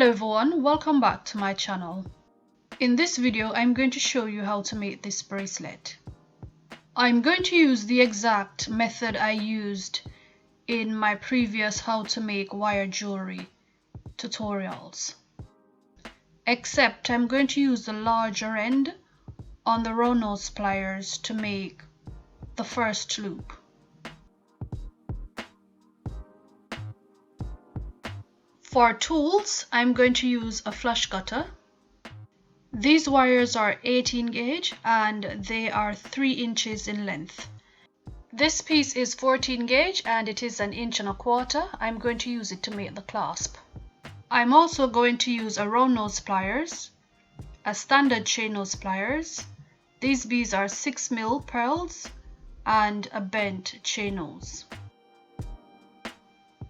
Hello everyone, welcome back to my channel. In this video, I'm going to show you how to make this bracelet. I'm going to use the exact method I used in my previous how to make wire jewelry tutorials. Except I'm going to use the larger end on the round nose pliers to make the first loop. For tools, I'm going to use a flush cutter. These wires are 18 gauge and they are 3 inches in length. This piece is 14 gauge and it is 1 1/4 inch. I'm going to use it to make the clasp. I'm also going to use a round nose pliers, a standard chain nose pliers. These beads are 6mm pearls and a bent chain nose.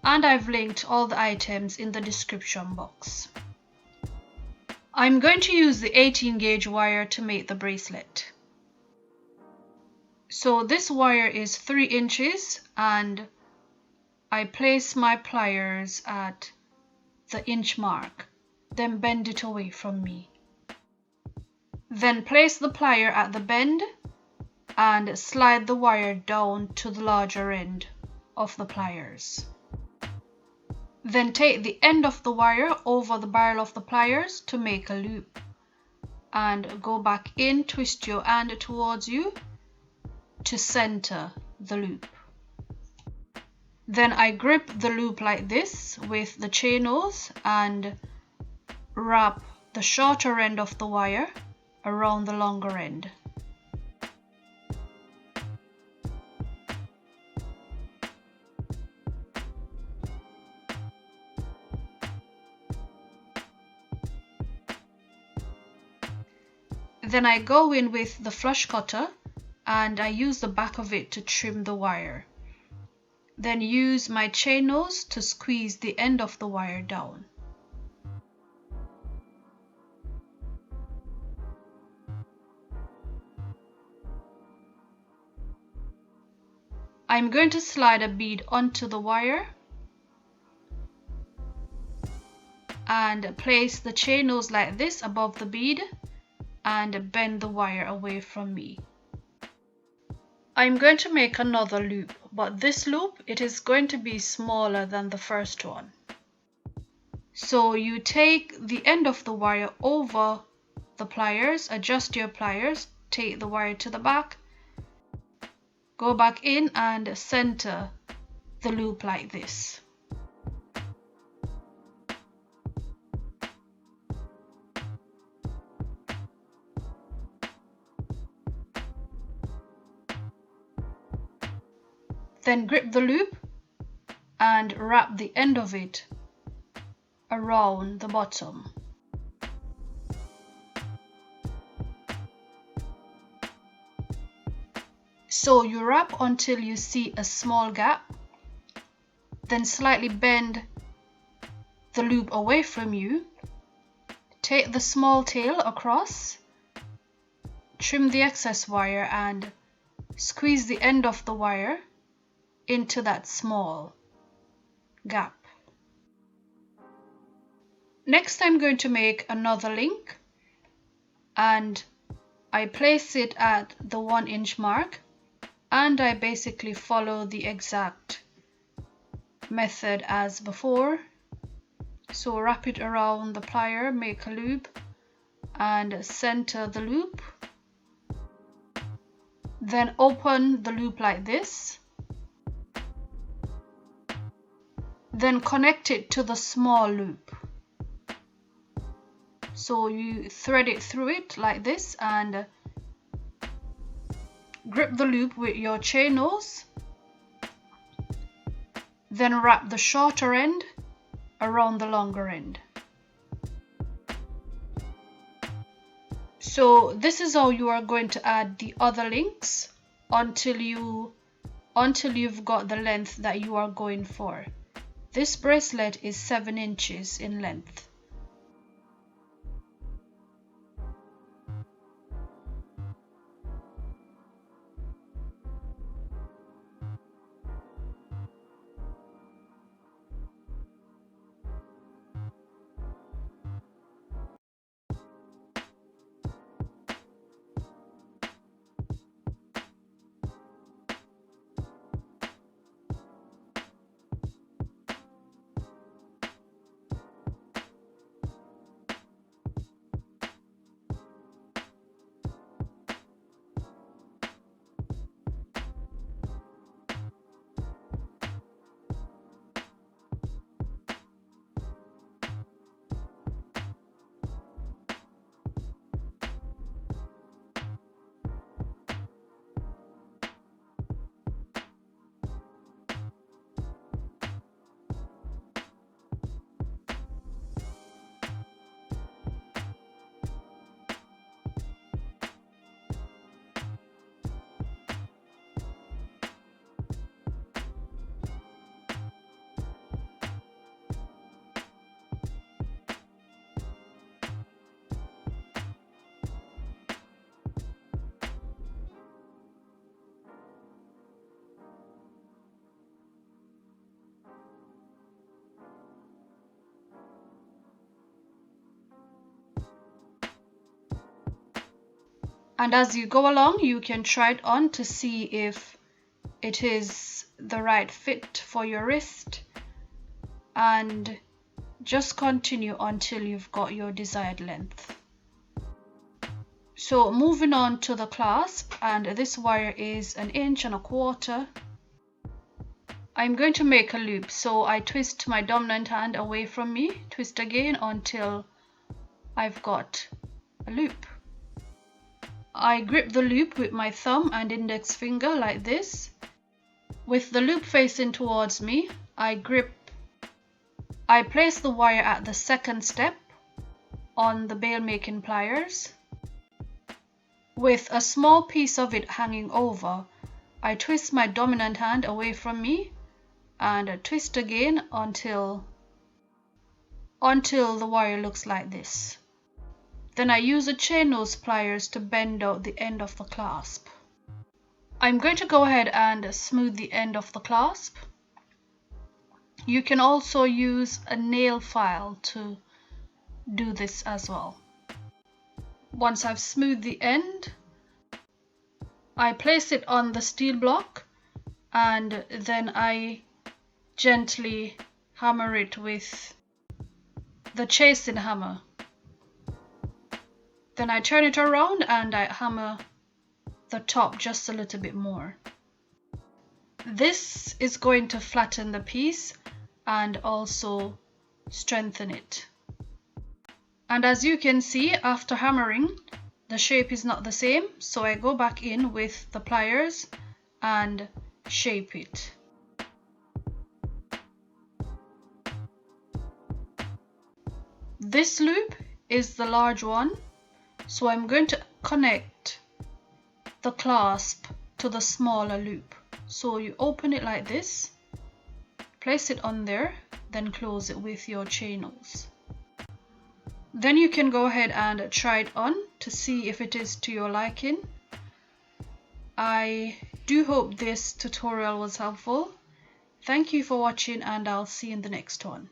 And I've linked all the items in the description box. I'm going to use the 18 gauge wire to make the bracelet. So this wire is 3 inches and I place my pliers at the inch mark, then bend it away from me. Then place the plier at the bend and slide the wire down to the larger end of the pliers. Then take the end of the wire over the barrel of the pliers to make a loop and go back in, twist your hand towards you to center the loop. Then I grip the loop like this with the chain nose and wrap the shorter end of the wire around the longer end. Then I go in with the flush cutter and I use the back of it to trim the wire. Then use my chain nose to squeeze the end of the wire down. I'm going to slide a bead onto the wire and place the chain nose like this above the bead and bend the wire away from me. I'm going to make another loop, but this loop, it is going to be smaller than the first one. So you take the end of the wire over the pliers, adjust your pliers, take the wire to the back, go back in and center the loop like this. Then grip the loop and wrap the end of it around the bottom. So you wrap until you see a small gap, then slightly bend the loop away from you, take the small tail across, trim the excess wire and squeeze the end of the wire into that small gap. Next, I'm going to make another link and I place it at the 1 inch mark and I basically follow the exact method as before. So wrap it around the plier, make a loop and center the loop. Then open the loop like this. Then connect it to the small loop. So you thread it through it like this and grip the loop with your chain nose. Then wrap the shorter end around the longer end. So this is how you are going to add the other links until you've got the length that you are going for. This bracelet is 7 inches in length. And as you go along, you can try it on to see if it is the right fit for your wrist, and just continue until you've got your desired length. So moving on to the clasp, and this wire is 1.25 inches. I'm going to make a loop, so I twist my dominant hand away from me, twist again until I've got a loop. I grip the loop with my thumb and index finger like this. With the loop facing towards me, I place the wire at the second step on the bail making pliers. With a small piece of it hanging over, I twist my dominant hand away from me and twist again until the wire looks like this. Then I use a chain nose pliers to bend out the end of the clasp. I'm going to go ahead and smooth the end of the clasp. You can also use a nail file to do this as well. Once I've smoothed the end, I place it on the steel block and then I gently hammer it with the chasing hammer. Then I turn it around and I hammer the top just a little bit more. This is going to flatten the piece and also strengthen it. And as you can see, after hammering, the shape is not the same, so I go back in with the pliers and shape it. This loop is the large one, so I'm going to connect the clasp to the smaller loop. So you open it like this, place it on there, then close it with your chain nose. Then you can go ahead and try it on to see if it is to your liking. I do hope this tutorial was helpful. Thank you for watching, and I'll see you in the next one.